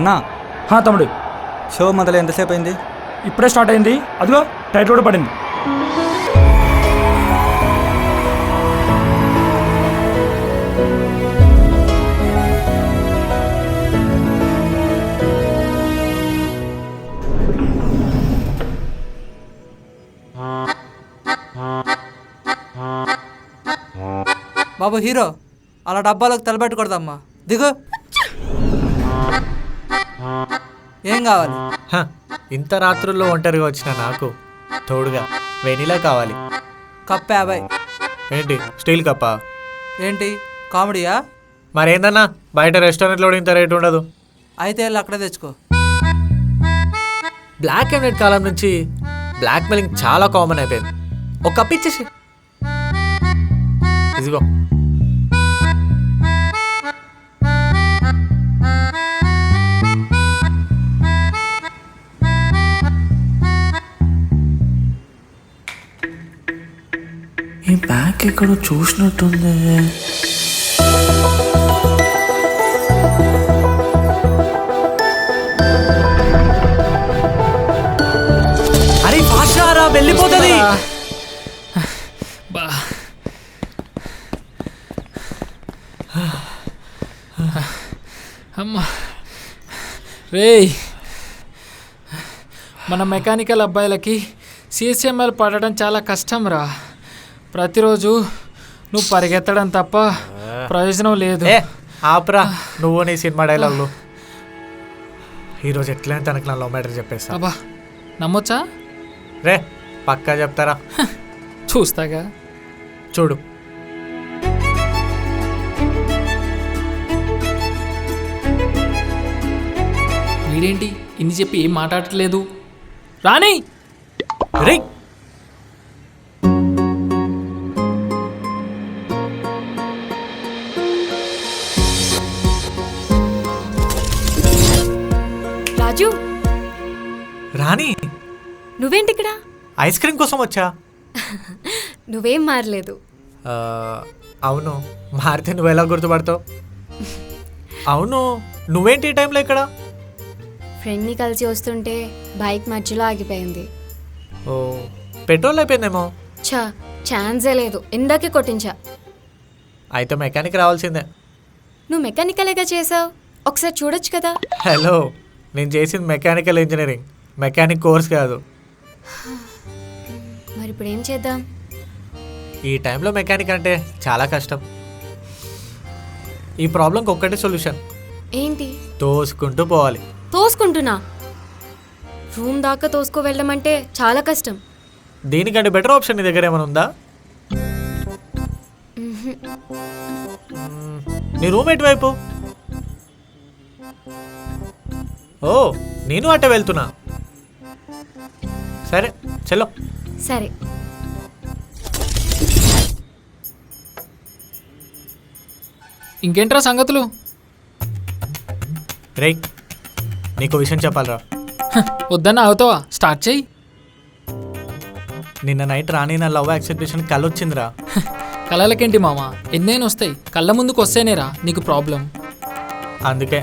అన్నా తమ్ముడు షో మొదలు ఎంతసేపు అయింది? ఇప్పుడే స్టార్ట్ అయింది. అదిగో టైటిల్ కూడా పడింది. బాబు హీరో అలా డబ్బాలకు తలబెట్టకూడదమ్మా. దిగు. ఏం కావాలి? ఇంత రాత్రుల్లో ఒంటరిగా వచ్చిన నాకు తోడుగా వెనిలా కావాలి. కప్ 50. ఏంటి స్టీల్ కప్పా? ఏంటి కామెడీయా? మరేందన్నా బయట రెస్టారెంట్లో ఇంత రేటు ఉండదు. అయితే వెళ్ళి అక్కడే తెచ్చుకో. బ్లాక్ అండ్ వైట్ కాలం నుంచి బ్లాక్ మెయిలింగ్ చాలా కామన్ అయిపోయింది. ఒక కప్ ఇచ్చేసి ఇదిగో. ఈ బ్యాగ్ ఎక్కడో చూసినట్టుంది. అరే ఫాస్టారా వెళ్ళిపోతుంది. అమ్మా రేయ్, మన మెకానికల్ అబ్బాయిలకి సిఎస్ఎంఎల్ పడడం చాలా కష్టం రా. ప్రతిరోజు నువ్వు పరిగెత్తడం తప్ప ప్రయోజనం లేదు. ఆపరా నువ్వు నీ సినిమా డైలాగులు. ఈరోజు ఎట్లయినా తనకు నా లవ్ మ్యాటర్ చెప్పేస్తా. అబ్బా నమ్మొచ్చా? రే పక్కా చెప్తారా? చూస్తాగా. చూడు. వీడేంటి ఇన్ని చెప్పి ఏం మాట్లాడట్లేదు? రాణి రే రాజు, రాణి నువ్వేంటి ఇక్కడ? ఐస్ క్రీమ్ కోసం వచ్చా. నువ్వేం మారలేదు. అవును, మారితే నువ్వు ఎలా గుర్తుపడతావు? అవును, నువ్వేంటి ఈ టైంలో ఇక్కడ? ఫ్రెండ్ని కలిసి వస్తుంటే బైక్ మధ్యలో ఆగిపోయింది. ఓ పెట్రోల్ అయిపోయిందేమో. ఛాన్సే లేదు, ఇందాకే కొట్టించా. అయితే మెకానిక్ రావాల్సిందే. నువ్వు మెకానికల్గా చేసావు, ఒకసారి చూడొచ్చు కదా. హలో, నేను చేసింది మెకానికల్ ఇంజనీరింగ్, మెకానిక్ కోర్స్ కాదు. మరి ఇప్పుడు ఏం చేద్దాం? ఈ టైంలో మెకానిక్ అంటే చాలా కష్టం. ఈ ప్రాబ్లంకి ఒక్కటే సొల్యూషన్. ఏంటి? తోసుకుంటూ పోవాలి. తోసుకుంటున్నా? రూమ్ దాకా తోసుకో వెళ్ళమంటే చాలా కష్టం. దీనికంటే బెటర్ ఆప్షన్ నీ దగ్గర ఏమైనా ఉందా? నీ రూమ్ ఎటువైపు? ఓ నేను అట్టే వెళ్తున్నా. సరే చలో. సరే. ఇంకేంట్రా సంగతులు? రేయ్ నీకు విషయం చెప్పాలరా. వద్దన్నా అవుతావా? స్టార్ట్ చెయ్యి. నిన్న నైట్ రాని నా లవ్ యాక్సెప్టేషన్ కలొచ్చిందిరా. కళలకేంటి మామ, ఎన్నైనా వస్తాయి. కళ్ళ ముందుకు వస్తేనేరా నీకు ప్రాబ్లం. అందుకే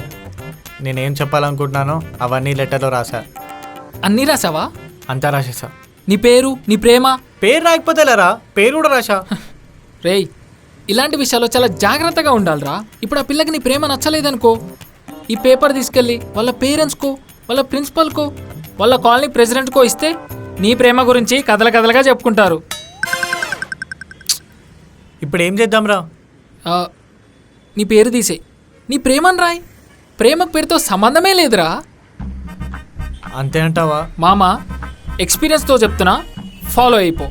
నేనేం చెప్పాలనుకుంటున్నానో అవన్నీ లెటర్లో రాశా. అన్నీ రాసావా? అంతా రాసేసా. నీ పేరు, నీ ప్రేమ? పేరు రాకపోతే లేరా, పేరు కూడా రాశా. రేయ్ ఇలాంటి విషయాల్లో చాలా జాగ్రత్తగా ఉండాలిరా. ఇప్పుడు ఆ పిల్లకి నీ ప్రేమ నచ్చలేదనుకో, ఈ పేపర్ తీసుకెళ్ళి వాళ్ళ పేరెంట్స్కో, వాళ్ళ ప్రిన్సిపల్కో, వాళ్ళ కాలనీ ప్రెసిడెంట్కో ఇస్తే నీ ప్రేమ గురించి కథల కథలుగా చెప్పుకుంటారు. ఇప్పుడు ఏం చేద్దాంరా? నీ పేరు తీసేయి, నీ ప్రేమని రాయ్. ప్రేమకు పేరుతో సంబంధమే లేదురా. అంతే అంటావా? మామ ఎక్స్పీరియన్స్తో చెప్తున్నా, ఫాలో అయిపో.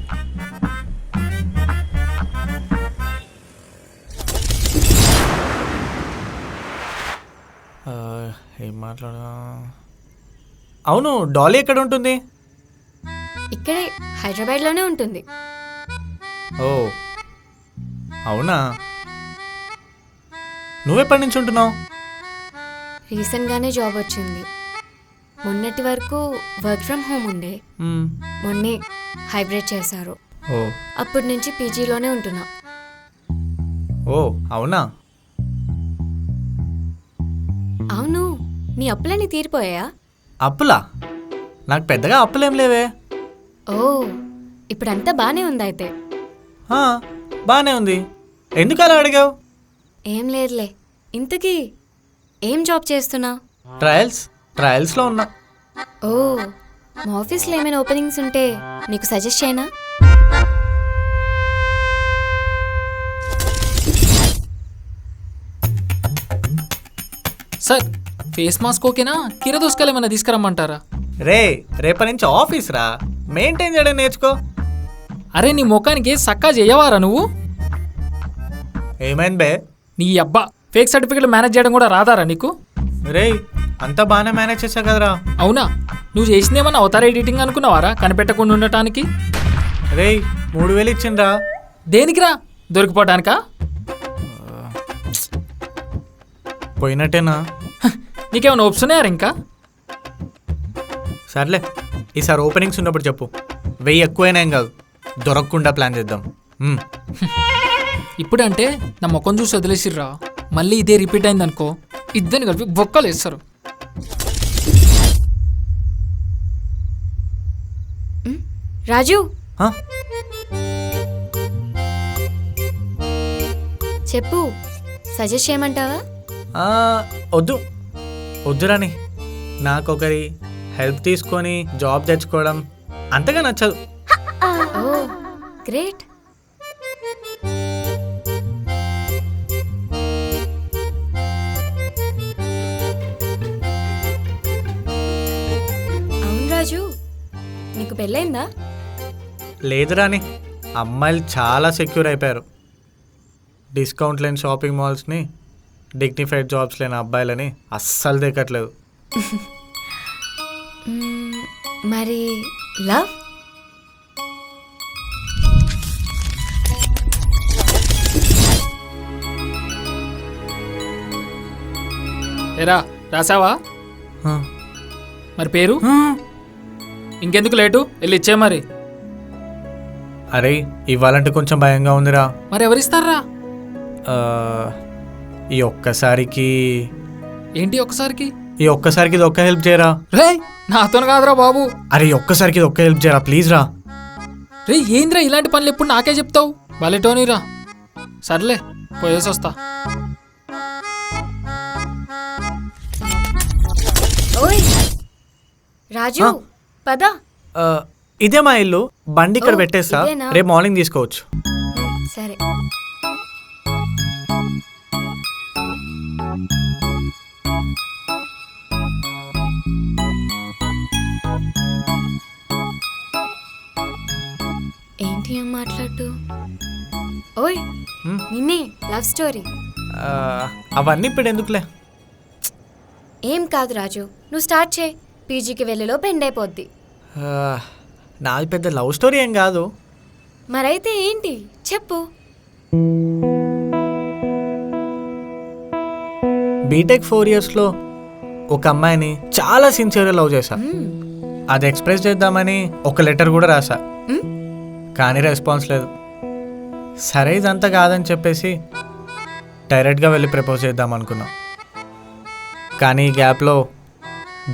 ఏం మాట్లాడా? అవును, డాలీ ఎక్కడ ఉంటుంది? ఇక్కడే హైదరాబాద్లోనే ఉంటుంది. ఓ అవునా? నువ్వెప్పటి నుంచి ఉంటున్నావు? రీసెంట్గానే జాబ్ వచ్చింది. మొన్నటి వరకు వర్క్ ఫ్రమ్ హోమ్ ఉండే, మొన్నే హైబ్రిడ్ చేశారు. ఓ అప్పటి నుంచి పీజీలోనే ఉంటున్నా. ఓ అవునా? అవును, నీ అప్పులన్నీ తీరిపోయా? అప్పులా? నాకు పెద్దగా అప్పులేం లేవే. ఓ, ఇప్పుడంతా బానే ఉందయితే. ఆ, బానే ఉంది. ఎందుకు అలా అడిగావు? ఏం లేదులే. ఇంతకీ ఏం జాబ్ చేస్తున్నావు? ట్రయల్స్లో ఉన్నా. ఓ, మా ఆఫీస్లో ఏమైనా ఓపెనింగ్స్ ఉంటే నీకు సజెస్ట్ చేయనా? సార్ ఫేస్ మాస్క్ ఓకేనా? కిరదోస్కాయలు ఏమైనా తీసుకురమ్మంటారా? రేపటి నుంచి ఆఫీస్ రా, మెయింటైన్ చేయడం నేర్చుకో. అరే నీ ముఖానికి సక్కా చేయవారా నువ్వు? ఏమైంది బే? నీ అబ్బా ఫేక్ సర్టిఫికేట్ మేనేజ్ చేయడం కూడా రాదారా నీకు? అంతా బాగానే మేనేజ్ చేసా కదరా. అవునా? నువ్వు చేసిందేమన్నా అవతార ఎడిటింగ్ అనుకున్నావారా కనిపెట్టకుండా ఉండటానికి? 3,000 ఇచ్చిండ్రా. దేనికిరా? దొరికిపోవటానికా? పోయినట్టేనా? నీకేమైనా ఒప్పుతున్నాయారా ఇంకా? సర్లే, ఈసారి ఓపెనింగ్స్ ఉన్నప్పుడు చెప్పు. 1000 ఎక్కువైనా ఏం కాదు, దొరకకుండా ప్లాన్ చేద్దాం. ఇప్పుడంటే నా ముఖం చూసి వదిలేసిర్రా, మళ్ళీ ఇదే రిపీట్ అయిందనుకో ఇద్దరిని కలిపి బొక్కలు వేస్తారు. రాజు, ఆ? చెప్పు, సజెస్ట్ చేయమంటావా? వద్దురాని. నాకొకరి హెల్ప్ తీసుకొని జాబ్ తెచ్చుకోవడం అంతగా నచ్చదు. ఓ గ్రేట్. అవును రాజు, నీకు పెళ్ళైందా? లేదురాని, అమ్మాయిలు చాలా సెక్యూర్ అయిపోయారు. డిస్కౌంట్ లేని షాపింగ్ మాల్స్ని, డిగ్నిఫైడ్ జాబ్స్ లేని అబ్బాయిలని అస్సలు దిక్కట్లేదు. మరి లవ్? ఏరా రాసావా? మరి పేరు? ఇంకెందుకు లేటు, వెళ్ళి ఇచ్చే మరి. అరే ఇవ్వాలంటే కొంచెం భయంగా ఉందిరా. మరి ఎవరిస్తారా? ఈ ఒక్కసారికి ఏంటి ఒక్కసారికి? ఈ ఒక్కసారికి ఇది ఒక్క హెల్ప్ చేయరా. రే నాతో కాదురా బాబు. అరే ఈ ఒక్కసారికి ఇది ఒక్క హెల్ప్ చేయరా ప్లీజ్ రా. రే ఏంద్రా ఇలాంటి పనులు ఎప్పుడు నాకే చెప్తావు? బలెటోనీరా. సర్లే పోయేసి వస్తా. ఓయ్ రాజు, పద. ఇదే మా ఇల్లు, బండి ఇక్కడ పెట్టేస్తా, ఇదేనా? రేపు మార్నింగ్ తీసుకోవచ్చు. సరే. ఏంటి ఏం మాట్లాడు? ఓయ్ నిన్నే, లవ్ స్టోరీ. అవన్నీ ఇప్పుడు ఎందుకులే. ఏం కాదు రాజు, నువ్వు స్టార్ట్ చేయి. పీజీకి వెళ్ళలో పెండ్ అయిపోద్ది. నాది పెద్ద లవ్ స్టోరీ ఏం కాదు. మరైతే ఏంటి చెప్పు. బీటెక్ 4 ఇయర్స్లో ఒక అమ్మాయిని చాలా సిన్సియర్గా లవ్ చేశా. అది ఎక్స్ప్రెస్ చేద్దామని ఒక లెటర్ కూడా రాసా, కానీ రెస్పాన్స్ లేదు. సరే ఇదంతా కాదని చెప్పేసి డైరెక్ట్గా వెళ్ళి ప్రపోజ్ చేద్దాం అనుకున్నా. కానీ ఈ గ్యాప్లో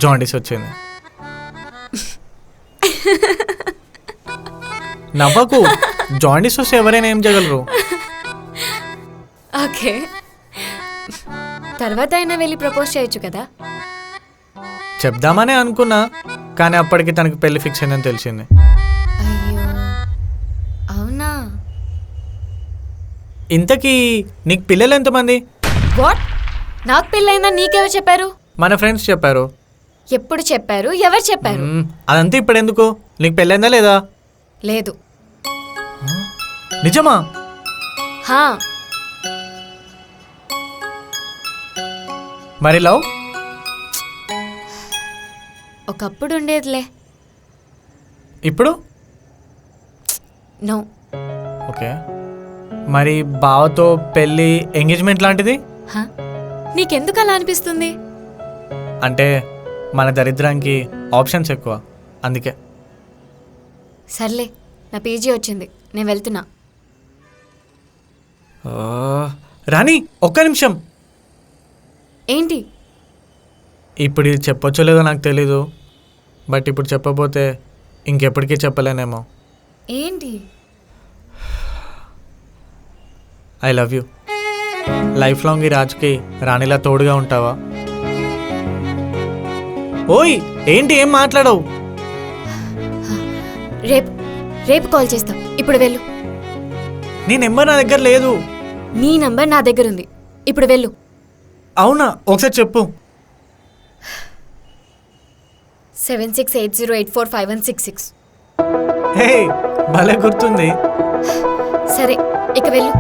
జాండీస్ వచ్చింది. నవ్వకు, జాండీస్ వస్తే ఎవరైనా ఏం చేయగలరు. ఓకే, తర్వాత అయినా వెళ్ళి ప్రపోజ్ చేయొచ్చు కదా. చెప్దామనే అనుకున్నా, కానీ అప్పటికి తనకి పెళ్లి ఫిక్స్ అయిందని తెలిసింది. అయ్యో అవునా? ఇంతకీ నీకు పిల్లలు ఎంతమంది? వాట్? నాకు పెళ్ళైందా నీకెవరు చెప్పారు? మన ఫ్రెండ్స్ చెప్పారు. ఎప్పుడు చెప్పారు? ఎవరు చెప్పారు? అదంతా ఇప్పుడు ఎందుకు? నీకు పెళ్ళైందా లేదా? లేదు. నిజమా? హా. మరి లవ్? ఒకప్పుడు ఉండేదిలే. ఇప్పుడు? నో. ఓకే, మరి బావతో పెళ్ళి, ఎంగేజ్మెంట్ లాంటిది? హా, నీకెందుకు అలా అనిపిస్తుంది? అంటే మన దరిద్రానికి ఆప్షన్స్ ఎక్కువ, అందుకే. సర్లే, నా పీజీ వచ్చింది, నేను వెళ్తున్నా. రాణి ఒక్క నిమిషం. ఏంటి? ఇప్పుడు ఇది చెప్పొచ్చో లేదో నాకు తెలీదు, బట్ ఇప్పుడు చెప్పబోతే ఇంకెప్పటికీ చెప్పలేనేమో. ఏంటి? I love you. Life long ఈ రాజుకి రాణిలా తోడుగా ఉంటావా? ఓయ్ ఏంటి ఏం మాట్లాడవు? రేపు రేపు కాల్ చేస్తాం. ఇప్పుడు వెళ్ళు. నీ నెంబర్ నా దగ్గర లేదు. నీ నంబర్ నా దగ్గర ఉంది. ఇప్పుడు వెళ్ళు. అవునా? ఒకసారి చెప్పు. 7680845166. హే భలే గుర్తుంది. సరే ఇక వెళ్ళు.